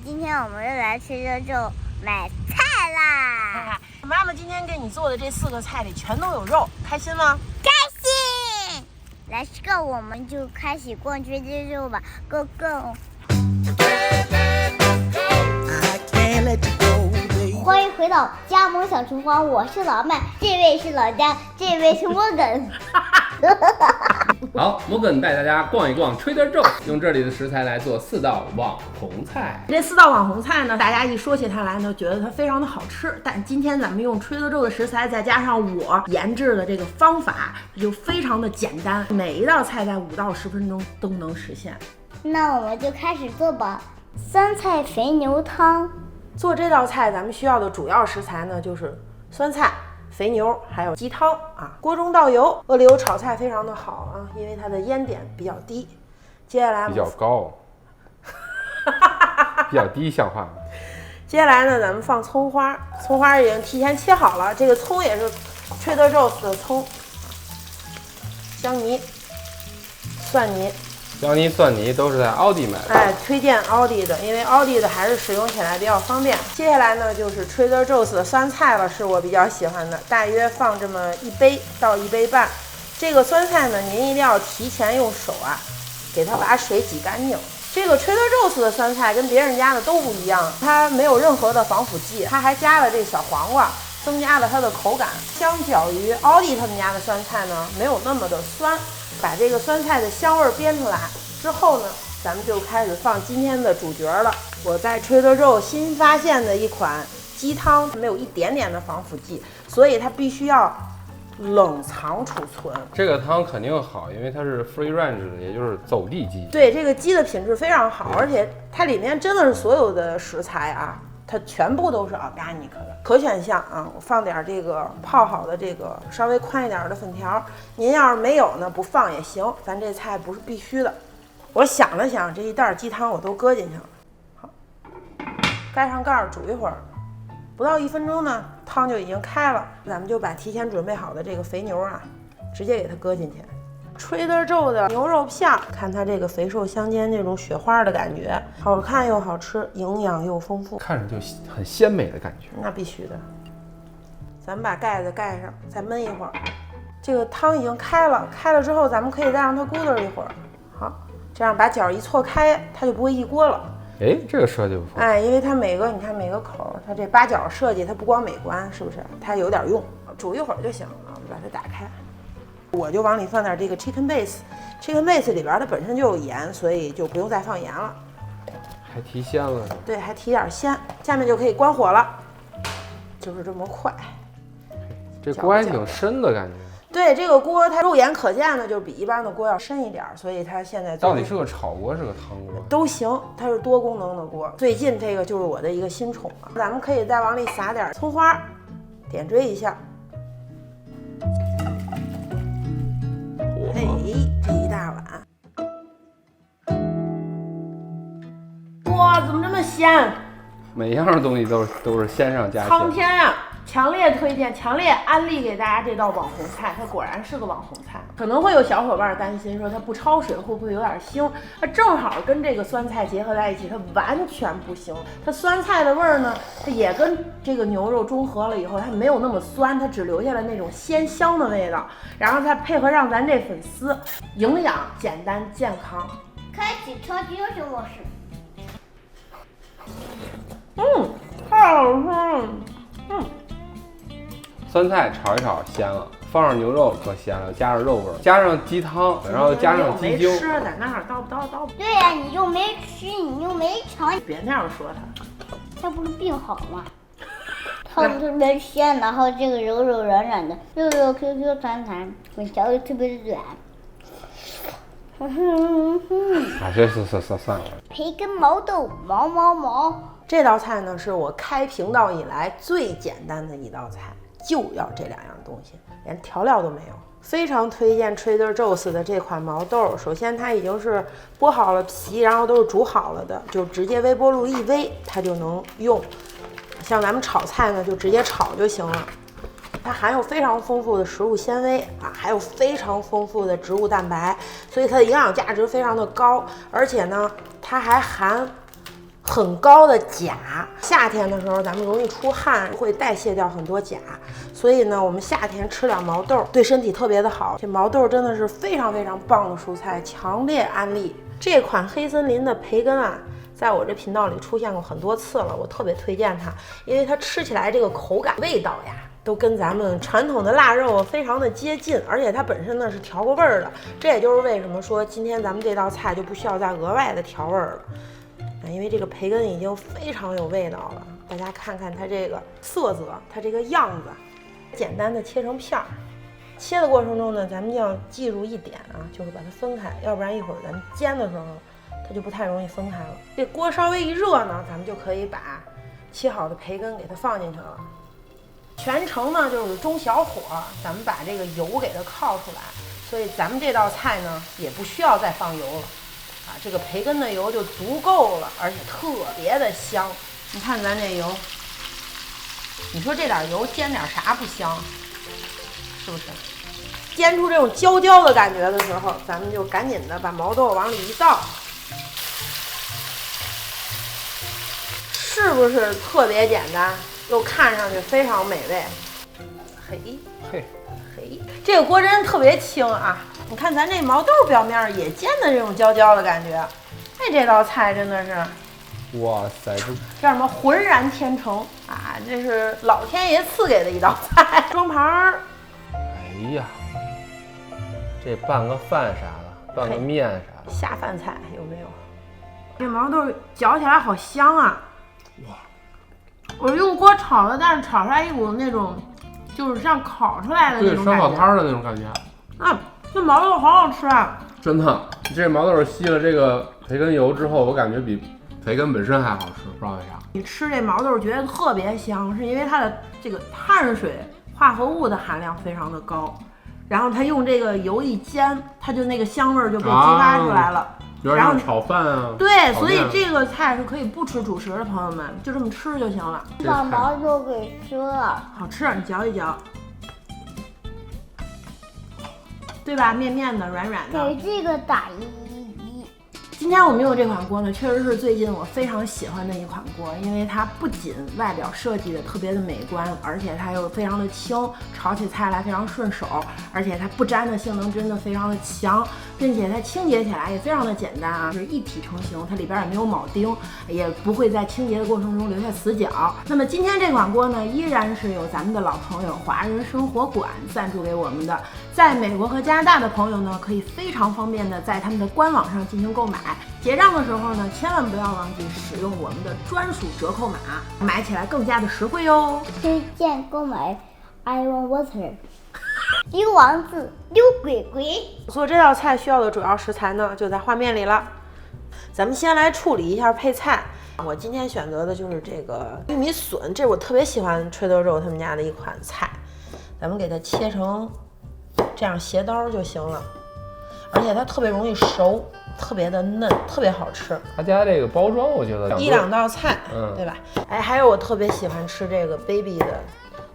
今天我们又来吃热粥买菜啦！妈妈今天给你做的这4个菜里全都有肉，开心吗？开心！来，这个我们就开始逛追热粥吧 ，Go Go！ 欢迎回到加盟小厨房，我是老麦，这位是老姜，这位是摩根。好，摩根带大家逛一逛Trader Joe，用这里的食材来做4道网红菜。这4道网红菜呢，大家一说起它来呢，觉得它非常的好吃。但今天咱们用Trader Joe的食材，再加上我研制的这个方法，就非常的简单，每一道菜在5到10分钟都能实现。那我们就开始做吧。酸菜肥牛汤。做这道菜，咱们需要的主要食材呢，就是酸菜、肥牛还有鸡汤啊。锅中倒油，鹅油炒菜非常的好啊，因为它的烟点比较低。接下来比较高，比较低，像话吗？接下来呢，咱们放葱花，葱花已经提前切好了，这个葱也是Trader Joe的葱，香泥、蒜泥。香泥、蒜泥都是在奥迪买的。哎，推荐奥迪的，因为奥迪的还是使用起来比较方便。接下来呢，就是 Trader Joe 的酸菜了，是我比较喜欢的，大约放这么1杯到1杯半。这个酸菜呢，您一定要提前用手啊，给它把水挤干净。这个 Trader Joe 的酸菜跟别人家的都不一样，它没有任何的防腐剂，它还加了这小黄瓜，增加了它的口感。相较于奥迪他们家的酸菜呢，没有那么的酸。把这个酸菜的香味煸出来之后呢，咱们就开始放今天的主角了。我在Trader Joe新发现的一款鸡汤，没有一点点的防腐剂，所以它必须要冷藏储存。这个汤肯定好，因为它是 free range 的，也就是走地鸡。对，这个鸡的品质非常好，而且它里面真的是所有的食材啊，它全部都是 organic 的。可选项啊，我放点这个泡好的这个稍微宽一点的粉条，您要是没有呢，不放也行，咱这菜不是必须的。我想了想，这一袋鸡汤我都搁进去了。好，盖上盖儿煮一会儿，不到1分钟呢，汤就已经开了。咱们就把提前准备好的这个肥牛啊，直接给它搁进去。Trader Joe 的牛肉片，看它这个肥瘦相间这种雪花的感觉，好看又好吃，营养又丰富，看着就很鲜美的感觉。那必须的。咱们把盖子盖上，再焖一会儿。这个汤已经开了，开了之后咱们可以再让它咕噜一会儿。好，这样把角一错开，它就不会溢锅了。哎，这个设计不错。哎，因为它你看每个口，它这8角设计，它不光美观，是不是？它有点用。煮一会儿就行了，我们把它打开。我就往里放点这个 chicken base 里边它本身就有盐，所以就不用再放盐了。还提鲜了。对，还提点鲜。下面就可以关火了，就是这么快。这锅还挺深的感觉。对，这个锅它肉眼可见的就比一般的锅要深一点，所以它现在到底是个炒锅是个汤锅都行，它是多功能的锅。最近这个就是我的一个新宠了。咱们可以再往里撒点葱花，点缀一下。嘿，这一大碗，哇，怎么这么鲜？每样东西都是鲜上加鲜。苍天呀！强烈推荐，强烈安利给大家这道网红菜，它果然是个网红菜。可能会有小伙伴担心说它不焯水会不会有点腥，它正好跟这个酸菜结合在一起，它完全不腥。它酸菜的味儿呢，它也跟这个牛肉中和了以后，它没有那么酸，它只留下了那种鲜香的味道。然后再配合上咱这粉丝，营养、简单、健康。开启超级优秀模式。太好吃了。酸菜炒一炒鲜了，放上牛肉可鲜了，加上肉味儿，加上鸡汤，然后加上鸡精。没吃在那儿叨。对呀，你又没吃，你又没尝，别那样说他，这不是病好吗？汤特别鲜，然后这个柔柔软软的，又 QQ 弹弹，粉条又特别软。啊，算了。培根毛豆，毛。这道菜呢是我开频道以来最简单的一道菜，就要这2样东西，连调料都没有。非常推荐 Trader Joe 的这款毛豆，首先它已经是剥好了皮，然后都是煮好了的，就直接微波炉一煨它就能用。像咱们炒菜呢，就直接炒就行了。它含有非常丰富的食物纤维啊，还有非常丰富的植物蛋白，所以它的营养价值非常的高。而且呢，它还含很高的钾。夏天的时候咱们容易出汗，会代谢掉很多钾，所以呢，我们夏天吃点毛豆对身体特别的好。这毛豆真的是非常非常棒的蔬菜，强烈安利。这款黑森林的培根啊，在我这频道里出现过很多次了，我特别推荐它，因为它吃起来这个口感、味道呀，都跟咱们传统的腊肉非常的接近，而且它本身呢是调过味儿的。这也就是为什么说今天咱们这道菜就不需要再额外的调味儿了。因为这个培根已经非常有味道了，大家看看它这个色泽，它这个样子，简单的切成片儿。切的过程中呢，咱们要记住一点啊，就是把它分开，要不然一会儿咱们煎的时候，它就不太容易分开了。这锅稍微一热呢，咱们就可以把切好的培根给它放进去了。全程呢就是中小火，咱们把这个油给它靠出来，所以咱们这道菜呢也不需要再放油了。这个培根的油就足够了，而且特别的香。你看咱这油，你说这点油煎点啥不香？是不是？煎出这种焦焦的感觉的时候，咱们就赶紧的把毛豆往里一倒，是不是特别简单，又看上去非常美味？嘿，这个锅真特别轻啊！你看咱这毛豆表面也煎的这种焦焦的感觉，哎，这道菜真的是，哇塞，这叫什么浑然天成啊！这是老天爷赐给的一道菜。装盘儿，哎呀，这拌个饭啥的，拌个面啥的，下饭菜有没有？这毛豆嚼起来好香啊！哇，我用锅炒的，但是炒出来一股那种，就是像烤出来的那种感觉，对，烧烤摊的那种感觉。这毛豆好好吃啊！真的，这毛豆吸了这个培根油之后，我感觉比培根本身还好吃，不知道为啥。你吃这毛豆觉得特别香，是因为它的这个碳水化合物的含量非常的高，然后它用这个油一煎，它就那个香味就被激发出来了。有点像炒饭啊。对，所以这个菜是可以不吃主食的朋友们，就这么吃就行了。把毛豆给吃了，好吃，你嚼一嚼。对吧？面面的，软软的。给这个打111。今天我们用这款锅呢，确实是最近我非常喜欢的一款锅，因为它不仅外表设计的特别的美观，而且它又非常的轻，炒起菜来非常顺手，而且它不粘的性能真的非常的强，并且它清洁起来也非常的简单啊，是一体成型，它里边也没有铆钉，也不会在清洁的过程中留下死角。那么今天这款锅呢，依然是由咱们的老朋友华人生活馆赞助给我们的，在美国和加拿大的朋友呢，可以非常方便的在他们的官网上进行购买。结账的时候呢，千万不要忘记使用我们的专属折扣码，买起来更加的实惠哟。推荐购买 Iron Water。溜王子，溜鬼鬼。做这道菜需要的主要食材呢，就在画面里了。咱们先来处理一下配菜。我今天选择的就是这个玉米笋，这是我特别喜欢Trader Joe他们家的一款菜。咱们给它切成这样斜刀就行了，而且它特别容易熟，特别的嫩，特别好吃。他家这个包装我觉得1-2道菜，对吧？哎，还有我特别喜欢吃这个 baby 的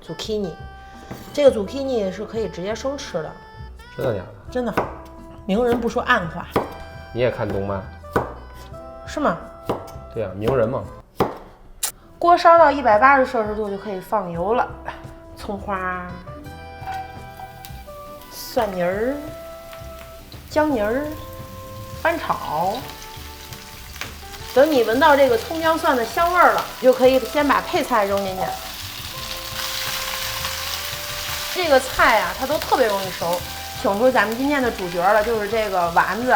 zucchini， 这个 zucchini 是可以直接生吃的。真的假的？真的，明人不说暗话。你也看动漫？是吗？对啊，名人嘛。锅烧到180摄氏度就可以放油了，葱花、蒜泥儿、姜泥儿翻炒。等你闻到这个葱姜蒜的香味儿了，就可以先把配菜扔进去。这个菜啊，它都特别容易熟。请出咱们今天的主角了，就是这个丸子。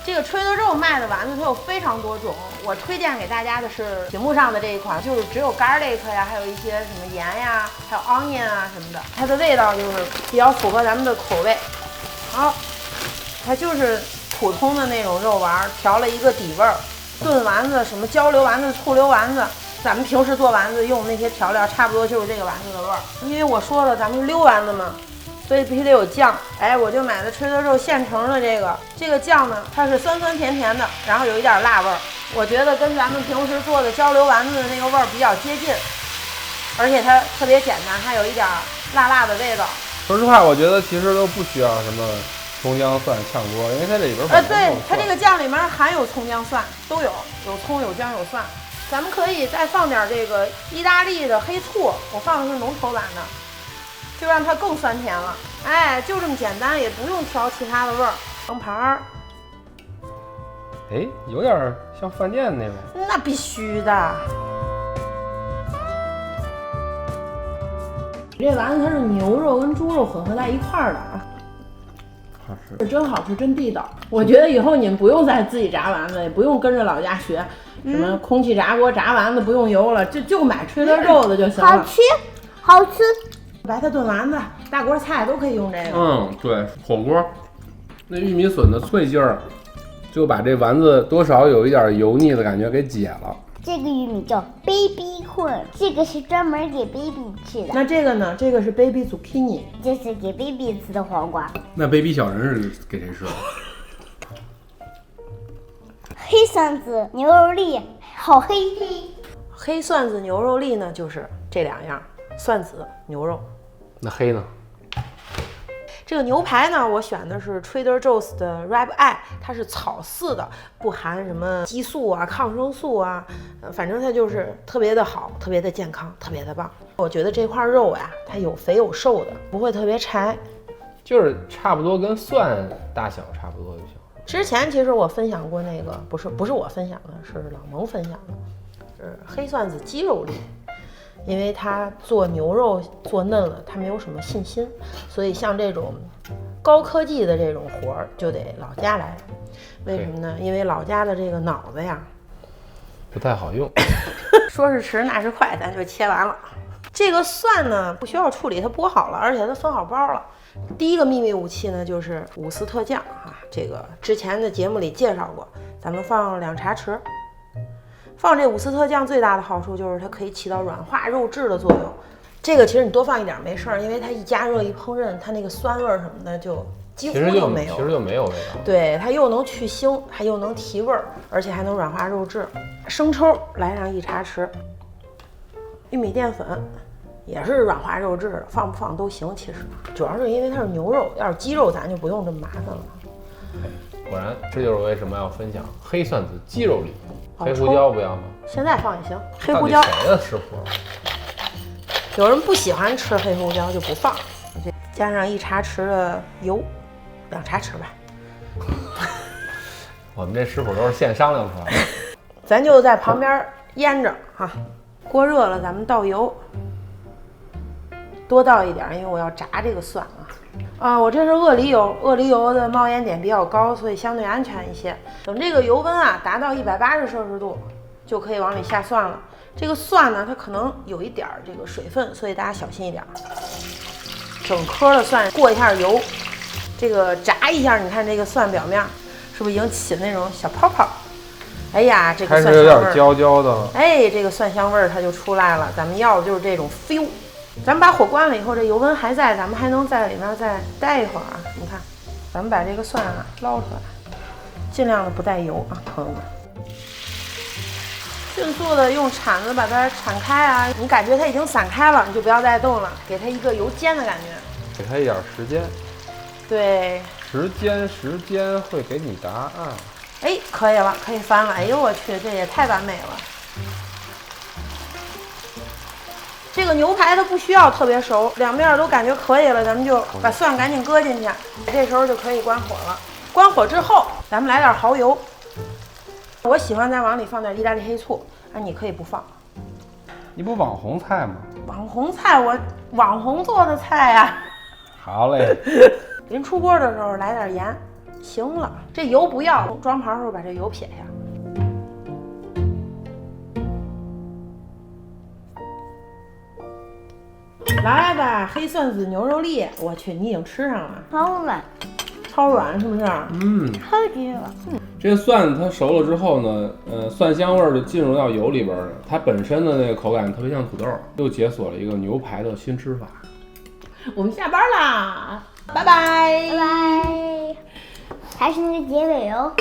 这个Trader Joe卖的丸子它有非常多种，我推荐给大家的是屏幕上的这一款，就是只有 garlic 呀，还有一些什么盐呀，还有 onion 啊什么的，它的味道就是比较符合咱们的口味。好，它就是普通的那种肉丸，调了一个底味儿。炖丸子，什么焦溜丸子、醋溜丸子，咱们平时做丸子用那些调料，差不多就是这个丸子的味儿。因为我说了，咱们溜丸子嘛。所以必须得有酱，哎，我就买的Trader Joe现成的这个酱呢，它是酸酸甜甜的，然后有一点辣味儿，我觉得跟咱们平时做的焦溜丸子的那个味儿比较接近，而且它特别简单，还有一点辣辣的味道。说实话，我觉得其实都不需要什么葱姜蒜炝锅，因为它这里边对，它这个酱里面含有葱姜蒜，都有葱有姜有蒜，咱们可以再放点这个意大利的黑醋，我放的是浓稠版的，就让它更酸甜了。哎，就这么简单，也不用调其他的味儿。盛盘儿，哎，有点像饭店那种。那必须的。这丸子它是牛肉跟猪肉混合在一块儿的啊，好吃，真好吃，真地道。我觉得以后你们不用再自己炸丸子，也不用跟着老家学什么空气炸锅炸丸子，不用油了，就买吹的肉的就行了。好吃，好吃。白菜炖丸子、大锅菜都可以用这个。嗯，对，火锅那玉米笋的脆劲儿，就把这丸子多少有一点油腻的感觉给解了。这个玉米叫 baby corn， 这个是专门给 baby 吃的。那这个呢？这个是 baby zucchini， 这是给 baby 吃的黄瓜。那 baby 小人是给谁吃的？黑蒜子牛肉粒，好黑。黑蒜子牛肉粒呢，就是这两样，蒜子牛肉。那黑呢？这个牛排呢，我选的是 Trader Joe's 的 Rib Eye， 它是草饲的，不含什么激素啊、抗生素啊，反正它就是特别的好，特别的健康，特别的棒。我觉得这块肉呀，它有肥有瘦的，不会特别柴，就是差不多跟蒜大小差不多就行。之前其实我分享过那个，不是我分享的，是老蒙分享的，是黑蒜子鸡肉粒。因为他做牛肉做嫩了，他没有什么信心，所以像这种高科技的这种活儿就得老家来。为什么呢？因为老家的这个脑子呀不太好用。说是迟那是快，咱就切完了。这个蒜呢不需要处理，它剥好了，而且它分好包了。第一个秘密武器呢就是伍斯特酱啊，这个之前的节目里介绍过，咱们放2茶匙。放这伍斯特酱最大的好处就是它可以起到软化肉质的作用。这个其实你多放一点没事儿，因为它一加热一烹饪，它那个酸味什么的就几乎就没有。其实就没有味道。对，它又能去腥，它又能提味儿，而且还能软化肉质。生抽来上1茶匙，玉米淀粉也是软化肉质的，放不放都行。其实主要是因为它是牛肉，要是鸡肉咱就不用这么麻烦了。果然，这就是为什么要分享黑蒜子鸡肉粒。黑胡椒不要吗？现在放也行。黑胡椒谁的吃货？有人不喜欢吃黑胡椒就不放。加上1茶匙的油，2茶匙吧。我们这师傅都是现商量出来的。咱就在旁边腌着哈。锅热了，咱们倒油，多倒一点，因为我要炸这个蒜啊。我这是鳄梨油，鳄梨油的冒烟点比较高，所以相对安全一些。等这个油温啊达到180摄氏度，就可以往里下蒜了。这个蒜呢，它可能有一点这个水分，所以大家小心一点。整颗的蒜过一下油，这个炸一下，你看这个蒜表面是不是已经起那种小泡泡？哎呀，这个蒜香味开始有点焦焦的了。哎，这个蒜香味儿它就出来了。咱们要的就是这种 feel。咱们把火关了以后，这油温还在，咱们还能在里面再待一会儿啊。你看，咱们把这个蒜啊捞出来，尽量的不带油啊，朋友们。迅速的用铲子把它铲开啊，你感觉它已经散开了，你就不要再动了，给它一个油煎的感觉。给它一点时间。对，时间会给你答案。哎，可以了，可以翻了。哎呦我去，这也太完美了。这个牛排它不需要特别熟，两面都感觉可以了，咱们就把蒜赶紧搁进去，这时候就可以关火了。关火之后，咱们来点蚝油。我喜欢再往里放点意大利黑醋，你可以不放。你不网红菜吗？网红菜，我网红做的菜呀。好嘞。临出锅的时候来点盐，行了。这油不要，装盘的时候把这油撇下。来吧，黑蒜子牛肉粒，我去，你已经吃上了，超软，超软是不是？超级软。这个蒜它熟了之后呢，蒜香味儿就进入到油里边了。它本身的那个口感特别像土豆，又解锁了一个牛排的新吃法。我们下班啦，拜拜，拜拜。还是那个结尾哦。